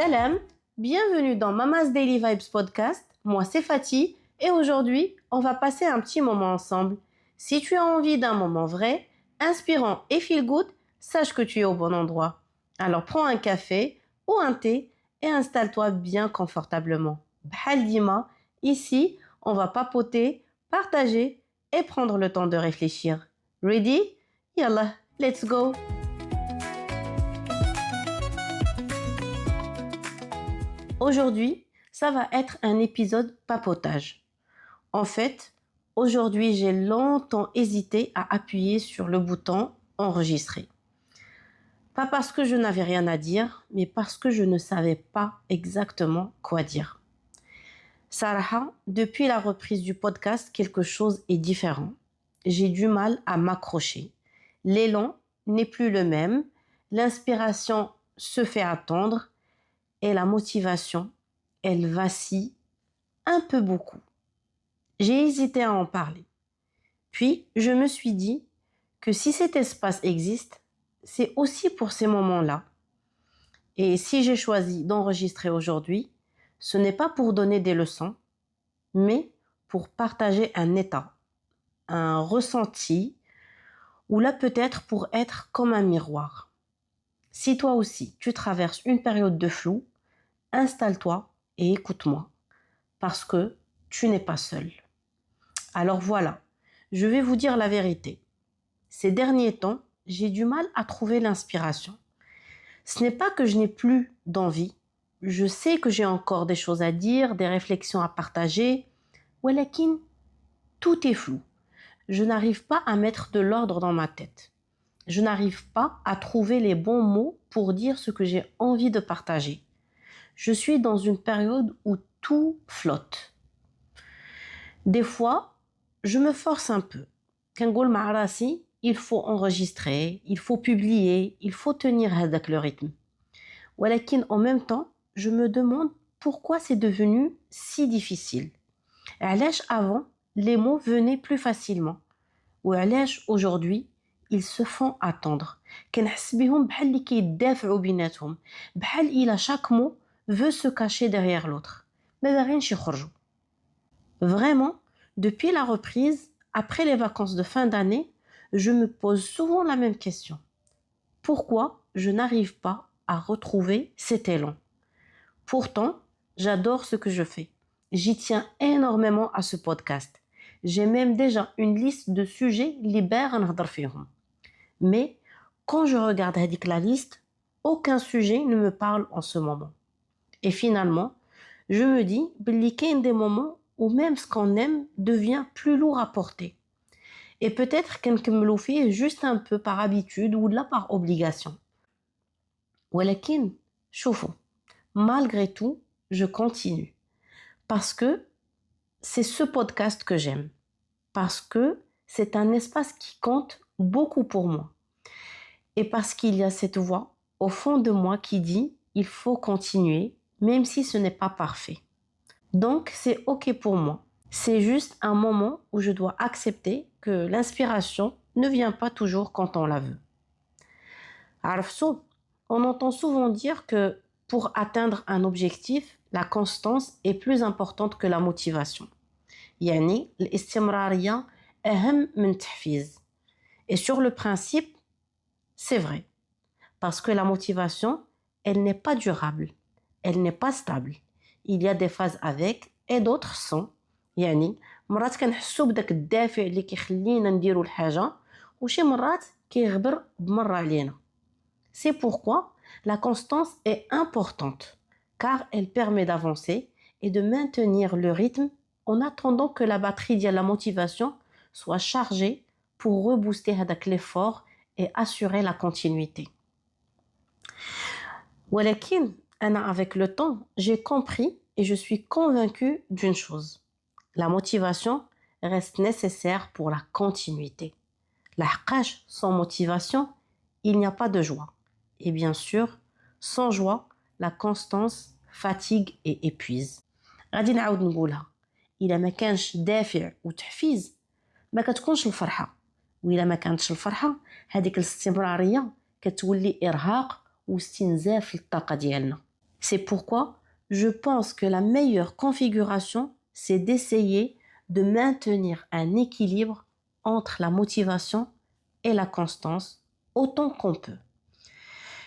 Salam, bienvenue dans Mama's Daily Vibes podcast. Moi c'est Fatih et aujourd'hui on va passer un petit moment ensemble. Si tu as envie d'un moment vrai, inspirant et feel good, sache que tu es au bon endroit. Alors prends un café ou un thé et installe-toi bien confortablement. Bhal dima, ici on va papoter, partager et prendre le temps de réfléchir. Ready? Yallah, let's go! Aujourd'hui, ça va être un épisode papotage. En fait, aujourd'hui, j'ai longtemps hésité à appuyer sur le bouton enregistrer. Pas parce que je n'avais rien à dire, mais parce que je ne savais pas exactement quoi dire. Sarah, depuis la reprise du podcast, quelque chose est différent. J'ai du mal à m'accrocher. L'élan n'est plus le même, l'inspiration se fait attendre et la motivation, elle vacille un peu beaucoup. J'ai hésité à en parler. Puis, je me suis dit que si cet espace existe, c'est aussi pour ces moments-là. Et si j'ai choisi d'enregistrer aujourd'hui, ce n'est pas pour donner des leçons, mais pour partager un état, un ressenti, ou là peut-être pour être comme un miroir. Si toi aussi, tu traverses une période de flou, installe-toi et écoute-moi, parce que tu n'es pas seul. Alors voilà, je vais vous dire la vérité. Ces derniers temps, j'ai du mal à trouver l'inspiration. Ce n'est pas que je n'ai plus d'envie. Je sais que j'ai encore des choses à dire, des réflexions à partager. Walakin, tout est flou. Je n'arrive pas à mettre de l'ordre dans ma tête. Je n'arrive pas à trouver les bons mots pour dire ce que j'ai envie de partager. Je suis dans une période où tout flotte. Des fois, je me force un peu. Kangol ma'arasi, il faut enregistrer, il faut publier, il faut tenir hadak le rythme. Walakin en même temps, je me demande pourquoi c'est devenu si difficile. Alash avant, les mots venaient plus facilement. Ou alash aujourd'hui, ils se font attendre. كنحس بهم بحال اللي كيدافعوا بيناتهم. بحال إلا chaque mot veut se cacher derrière l'autre. ما باغينش يخرجوا. Vraiment, depuis la reprise, après les vacances de fin d'année, je me pose souvent la même question. Pourquoi je n'arrive pas à retrouver cet élan? Pourtant, j'adore ce que je fais. J'y tiens énormément à ce podcast. J'ai même déjà une liste de sujets libères نهضر فيهم. Mais quand je regarde hadik la liste, aucun sujet ne me parle en ce moment. Et finalement, je me dis qu'il y a des moments où même ce qu'on aime devient plus lourd à porter. Et peut-être qu'un fait juste un peu par habitude ou là par obligation. Walakin, choufou, malgré tout, je continue. Parce que c'est ce podcast que j'aime. Parce que c'est un espace qui compte beaucoup pour moi. Et parce qu'il y a cette voix au fond de moi qui dit il faut continuer, même si ce n'est pas parfait. Donc, c'est OK pour moi. C'est juste un moment où je dois accepter que l'inspiration ne vient pas toujours quand on la veut. Arfsou, on entend souvent dire que pour atteindre un objectif, la constance est plus importante que la motivation. Yani, l'istimrariya ahem min tahfiz. Et sur le principe, c'est vrai. Parce que la motivation, elle n'est pas durable. Elle n'est pas stable. Il y a des phases avec et d'autres sans. يعني مرات كنحسو بداك الدافع اللي كيخلينا نديرو الحاجة وشي مرات كيغبر بمرة علينا. C'est pourquoi la constance est importante car elle permet d'avancer et de maintenir le rythme en attendant que la batterie de la motivation soit chargée pour rebooster هذاك l'effort et assurer la continuité. ولكن أنا avec le temps, j'ai compris et je suis convaincue d'une chose. La motivation reste nécessaire pour la continuité. L'ahqash, sans motivation, il n'y a pas de joie. Et bien sûr, sans joie, la constance fatigue et épuise. غادي نعاود نقولها. إلا ما كانش دافع وتحفيز ما كتكونش الفرحة. وإلا ما كانتش الفرحة هذيك الاستمرارية كتولي إرهاق واستنزاف للطاقة ديالنا. C'est pourquoi je pense que la meilleure configuration, c'est d'essayer de maintenir un équilibre entre la motivation et la constance autant qu'on peut.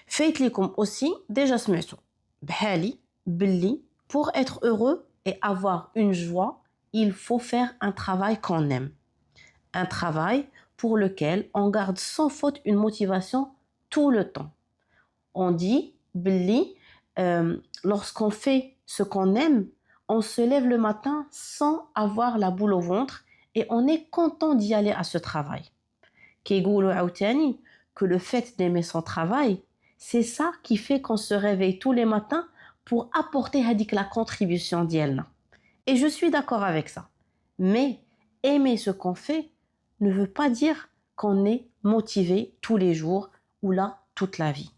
Faites لكم aussi déjà سمعتوا بحالي باللي pour être heureux et avoir une joie, il faut faire un travail qu'on aime. Un travail pour lequel on garde sans faute une motivation tout le temps. On dit باللي lorsqu'on fait ce qu'on aime, on se lève le matin sans avoir la boule au ventre et on est content d'y aller à ce travail. كيقولوا عاوتاني que le fait d'aimer son travail, c'est ça qui fait qu'on se réveille tous les matins pour apporter هذيك la contribution ديالنا. Et je suis d'accord avec ça. Mais aimer ce qu'on fait ne veut pas dire qu'on est motivé tous les jours ou là toute la vie.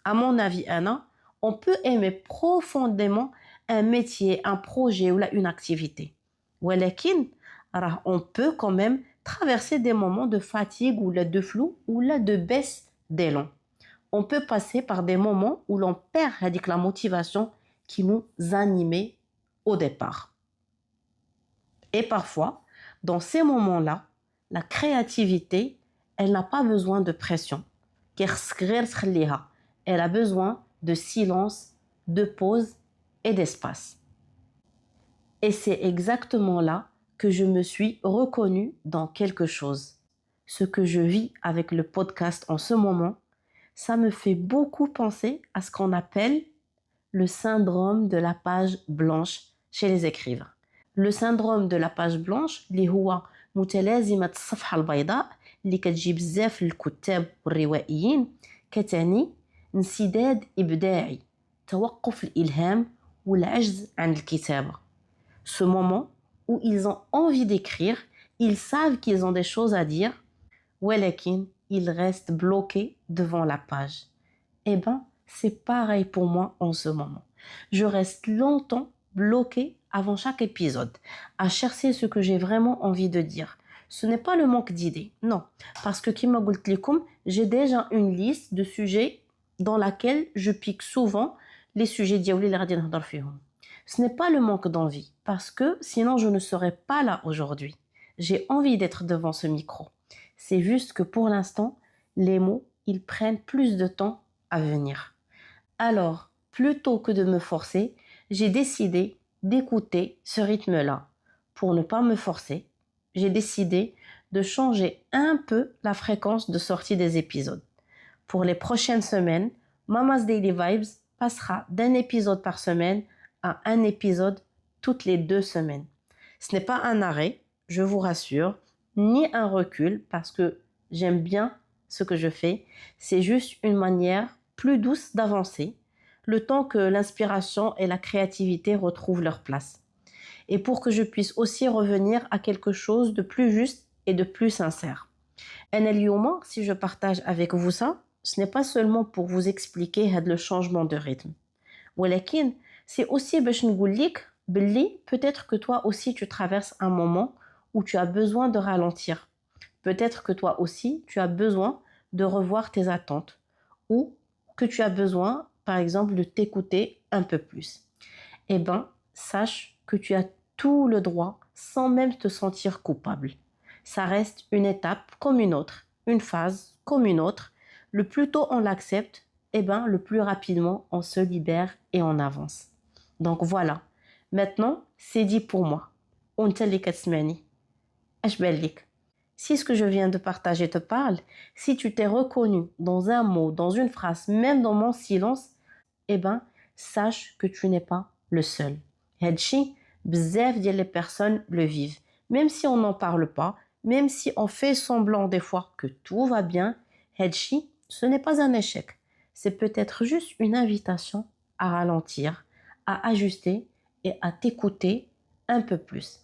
À mon avis, Anna, on peut aimer profondément un métier, un projet ou là une activité. ولكن on peut quand même traverser des moments de fatigue ou là de flou ou là de baisse d'élan. On peut passer par des moments où l'on perd la motivation qui nous animait au départ. Et parfois, dans ces moments-là, la créativité, elle n'a pas besoin de pression. Elle a besoin de silence, de pause et d'espace. Et c'est exactement là que je me suis reconnue dans quelque chose. Ce que je vis avec le podcast en ce moment, ça me fait beaucoup penser à ce qu'on appelle le syndrome de la page blanche chez les écrivains. Le syndrome de la page blanche اللي هو متلازمة الصفحة البيضاء اللي كتجي بزاف للكتاب والروائيين كتعني انسداد إبداعي، توقف الإلهام والعجز عن الكتابة. Ce moment où ils ont envie d'écrire, ils savent qu'ils ont des choses à dire, ولكن ils restent bloqués devant la page. Eh ben, c'est pareil pour moi en ce moment. Je reste longtemps bloquée avant chaque épisode, à chercher ce que j'ai vraiment envie de dire. Ce n'est pas le manque d'idées, non. Parce que, كما قلت لكم, j'ai déjà une liste de sujets dans laquelle je pique souvent les sujets ديالي اللي غادي نهضر فيهم. Ce n'est pas le manque d'envie, parce que sinon je ne serais pas là aujourd'hui. J'ai envie d'être devant ce micro. C'est juste que pour l'instant, les mots, ils prennent plus de temps à venir. Alors, plutôt que de me forcer, j'ai décidé d'écouter ce rythme-là. Pour ne pas me forcer, j'ai décidé de changer un peu la fréquence de sortie des épisodes. Pour les prochaines semaines, Mama's Daily Vibes passera d'un épisode par semaine à un épisode toutes les 2 semaines. Ce n'est pas un arrêt, je vous rassure, ni un recul parce que j'aime bien ce que je fais. C'est juste une manière plus douce d'avancer, le temps que l'inspiration et la créativité retrouvent leur place. Et pour que je puisse aussi revenir à quelque chose de plus juste et de plus sincère. أنا اليوم, si je partage avec vous ça, ce n'est pas seulement pour vous expliquer le changement de rythme. ولكن c'est aussi باش نقول لك باللي peut-être que toi aussi tu traverses un moment où tu as besoin de ralentir. Peut-être que toi aussi tu as besoin de revoir tes attentes ou que tu as besoin, par exemple, de t'écouter un peu plus. Eh ben, sache que tu as tout le droit sans même te sentir coupable. Ça reste une étape comme une autre, une phase comme une autre. Le plus tôt on l'accepte, eh ben, le plus rapidement on se libère et on avance. Donc voilà, maintenant c'est dit pour moi. وانت اللي كتسمعني اش بان لك؟ Si ce que je viens de partager te parle, si tu t'es reconnu dans un mot, dans une phrase, même dans mon silence, eh ben, sache que tu n'es pas le seul. هادشي بزاف ديال les personnes le vivent. Même si on n'en parle pas, même si on fait semblant des fois que tout va bien, هادشي, ce n'est pas un échec. C'est peut-être juste une invitation à ralentir, à ajuster et à t'écouter un peu plus.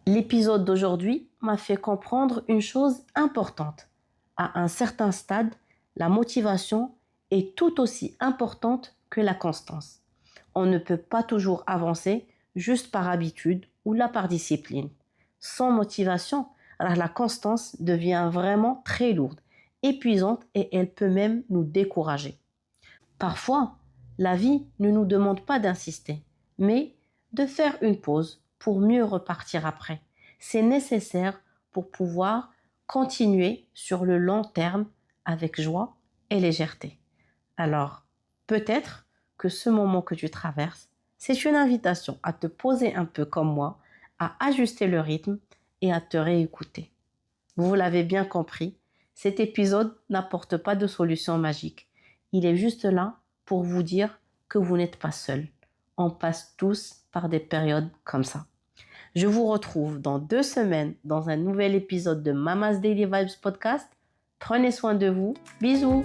L'épisode d'aujourd'hui m'a fait comprendre une chose importante. À un certain stade, la motivation est tout aussi importante que la constance. On ne peut pas toujours avancer juste par habitude ou là par discipline. Sans motivation, alors la constance devient vraiment très lourde, épuisante et elle peut même nous décourager. Parfois, La vie ne nous demande pas d'insister, mais de faire une pause pour mieux repartir après. C'est nécessaire pour pouvoir continuer sur le long terme avec joie et légèreté. Alors, peut-être que ce moment que tu traverses, c'est une invitation à te poser un peu comme moi, à ajuster le rythme et à te réécouter. Vous l'avez bien compris, cet épisode n'apporte pas de solution magique. Il est juste là pour vous dire que vous n'êtes pas seul. On passe tous par des périodes comme ça. Je vous retrouve dans 2 semaines dans un nouvel épisode de Mama's Daily Vibes Podcast. Prenez soin de vous. Bisous!